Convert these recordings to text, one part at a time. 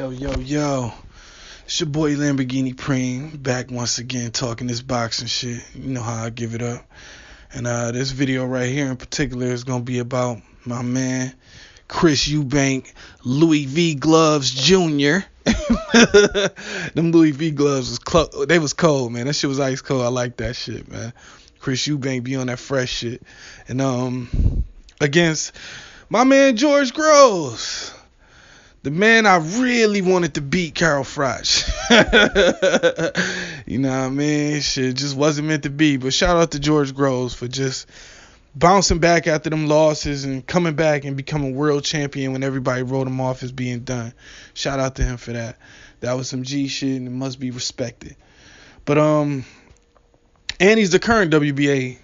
Yo. It's your boy Lamborghini Preem back once again talking this boxing shit. You know how I give it up. And this video right here in particular is going to be about my man, Chris Eubank, Louis V Gloves Jr. Them Louis V gloves they was cold, man. That shit was ice cold. I like that shit, man. Chris Eubank be on that fresh shit. And against my man George Groves. The man I really wanted to beat, Carl Froch. You know what I mean? Shit just wasn't meant to be. But shout out to George Groves for just bouncing back after them losses and coming back and becoming world champion when everybody wrote him off as being done. Shout out to him for that. That was some G shit and it must be respected. But and he's the current WBA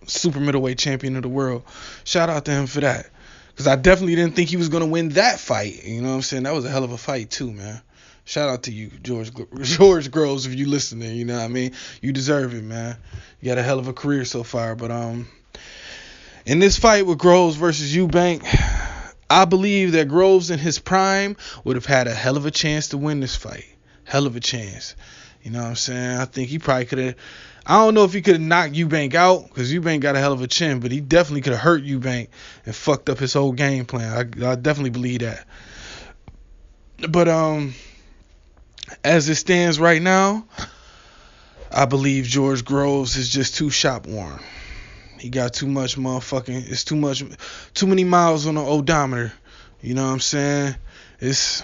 super middleweight champion of the world. Shout out to him for that. Because I definitely didn't think he was going to win that fight. You know what I'm saying? That was a hell of a fight too, man. Shout out to you, George Groves, if you listening. You know what I mean? You deserve it, man. You got a hell of a career so far. But in this fight with Groves versus Eubank, I believe that Groves in his prime would have had a hell of a chance to win this fight. Hell of a chance. You know what I'm saying? I think he probably could have... I don't know if he could have knocked Eubank out because Eubank got a hell of a chin, but he definitely could have hurt Eubank and fucked up his whole game plan. I definitely believe that. But as it stands right now, I believe George Groves is just too shop worn. He got too much motherfucking... It's too many miles on the odometer. You know what I'm saying? This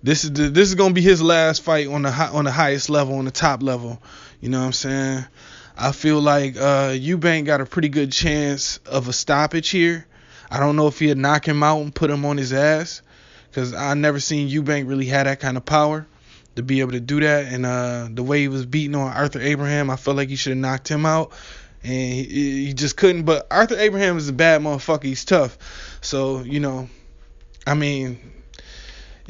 is gonna be his last fight on the highest level, on the top level. You know what I'm saying? I feel like Eubank got a pretty good chance of a stoppage here. I don't know if he'd knock him out and put him on his ass, because I never seen Eubank really have that kind of power to be able to do that. And the way he was beating on Arthur Abraham, I felt like he should have knocked him out, and he just couldn't. But Arthur Abraham is a bad motherfucker. He's tough. So, you know, I mean...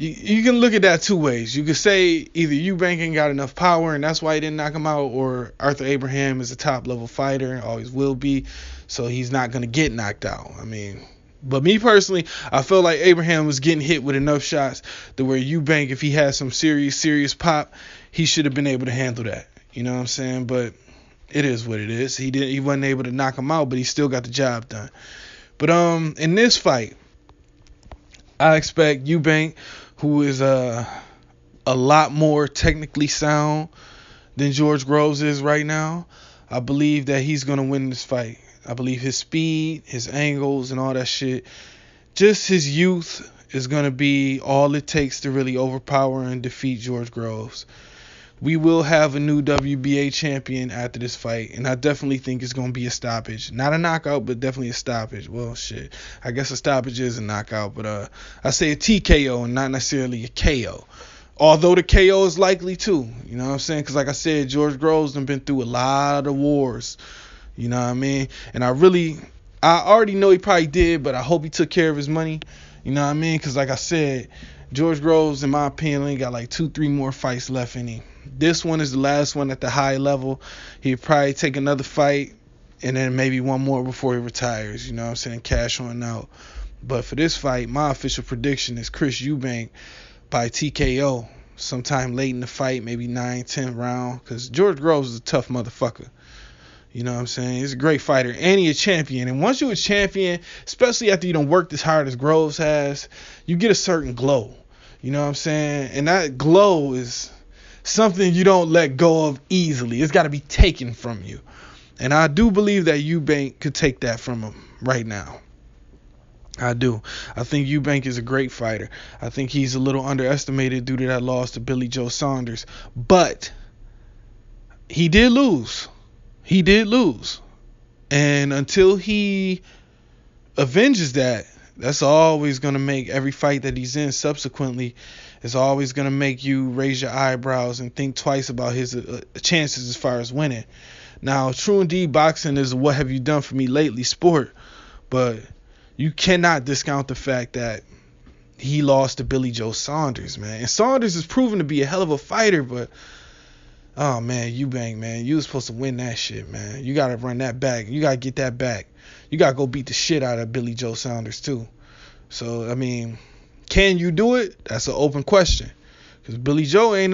You can look at that two ways. You could say either Eubank ain't got enough power and that's why he didn't knock him out, or Arthur Abraham is a top level fighter and always will be, so he's not going to get knocked out. I mean, but me personally, I feel like Abraham was getting hit with enough shots to where Eubank, if he had some serious pop, he should have been able to handle that. You know what I'm saying? But it is what it is. He wasn't able to knock him out, but he still got the job done. But in this fight, I expect Eubank, who is a lot more technically sound than George Groves is right now. I believe that he's going to win this fight. I believe his speed, his angles, and all that shit, just his youth is going to be all it takes to really overpower and defeat George Groves. We will have a new WBA champion after this fight, and I definitely think it's going to be a stoppage. Not a knockout, but definitely a stoppage. Well, shit. I guess a stoppage is a knockout, but I say a TKO and not necessarily a KO. Although the KO is likely too. You know what I'm saying? Because like I said, George Groves has been through a lot of wars. You know what I mean? And I already know he probably did, but I hope he took care of his money. You know what I mean? Because like I said, George Groves, in my opinion, only got like 2-3 more fights left in him. This one is the last one at the high level. He'd probably take another fight and then maybe one more before he retires. You know what I'm saying? Cash on out. But for this fight, my official prediction is Chris Eubank by TKO sometime late in the fight, maybe 9-10 round. Because George Groves is a tough motherfucker. You know what I'm saying? He's a great fighter. And he's a champion. And once you're a champion, especially after you don't work as hard as Groves has, you get a certain glow. You know what I'm saying? And that glow is something you don't let go of easily. It's got to be taken from you. And I do believe that Eubank could take that from him right now. I do. I think Eubank is a great fighter. I think he's a little underestimated due to that loss to Billy Joe Saunders. But he did lose. He did lose. And until he avenges that, that's always going to make every fight that he's in subsequently, is always going to make you raise your eyebrows and think twice about his chances as far as winning. Now, true indeed, boxing is a what have you done for me lately sport, but you cannot discount the fact that he lost to Billy Joe Saunders, man. And Saunders is proven to be a hell of a fighter, but oh man, Eubank, man, you was supposed to win that shit, man. You gotta run that back. You gotta get that back. You gotta go beat the shit out of Billy Joe Saunders too. So I mean, Can you do it? That's an open question. Cause Billy Joe ain't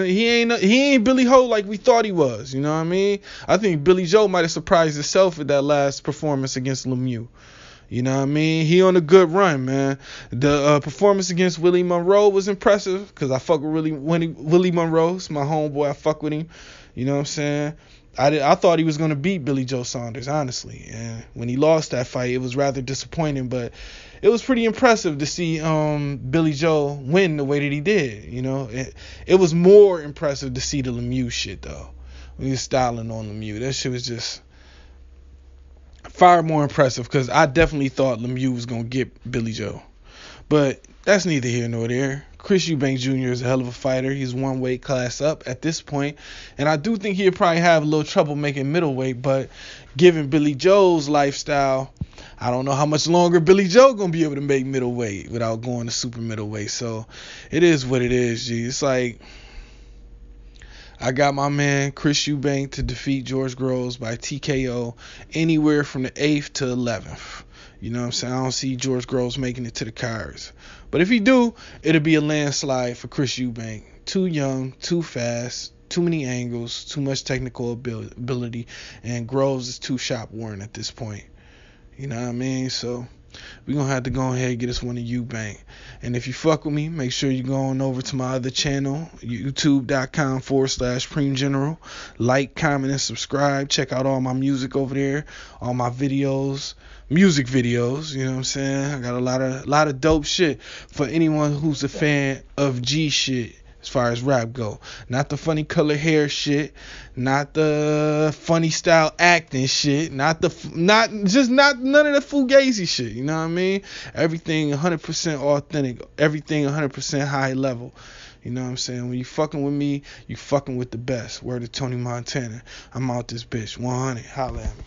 Billy Ho like we thought he was. You know what I mean? I think Billy Joe might have surprised himself with that last performance against Lemieux. You know what I mean? He on a good run, man. The performance against Willie Monroe was impressive because I fuck with Willie Monroe. It's my homeboy. I fuck with him. You know what I'm saying? I thought he was going to beat Billy Joe Saunders, honestly. And when he lost that fight, it was rather disappointing. But it was pretty impressive to see Billy Joe win the way that he did. You know, it was more impressive to see the Lemieux shit, though. When he was styling on Lemieux. That shit was just far more impressive because I definitely thought Lemieux was going to get Billy Joe. But that's neither here nor there. Chris Eubank Jr. is a hell of a fighter. He's one weight class up at this point. And I do think he'll probably have a little trouble making middleweight. But given Billy Joe's lifestyle, I don't know how much longer Billy Joe going to be able to make middleweight without going to super middleweight. So it is what it is, G. It's like I got my man Chris Eubank to defeat George Groves by TKO anywhere from the 8th to 11th. You know what I'm saying? I don't see George Groves making it to the cards. But if he do, it'll be a landslide for Chris Eubank. Too young, too fast, too many angles, too much technical ability, and Groves is too shop worn at this point. You know what I mean? So we're going to have to go ahead and get us one of Eubank. And if you fuck with me, make sure you go on over to my other channel, youtube.com/Preem General. Like, comment, and subscribe. Check out all my music over there, all my videos, music videos, you know what I'm saying? I got a lot of dope shit for anyone who's a fan of G shit. As far as rap go, not the funny color hair shit, not the funny style acting shit, not none of the fugazi shit. You know what I mean? Everything 100% authentic, everything 100% high level. You know what I'm saying? When you fucking with me, you fucking with the best. Word to Tony Montana. I'm out this bitch. 100. Holla at me.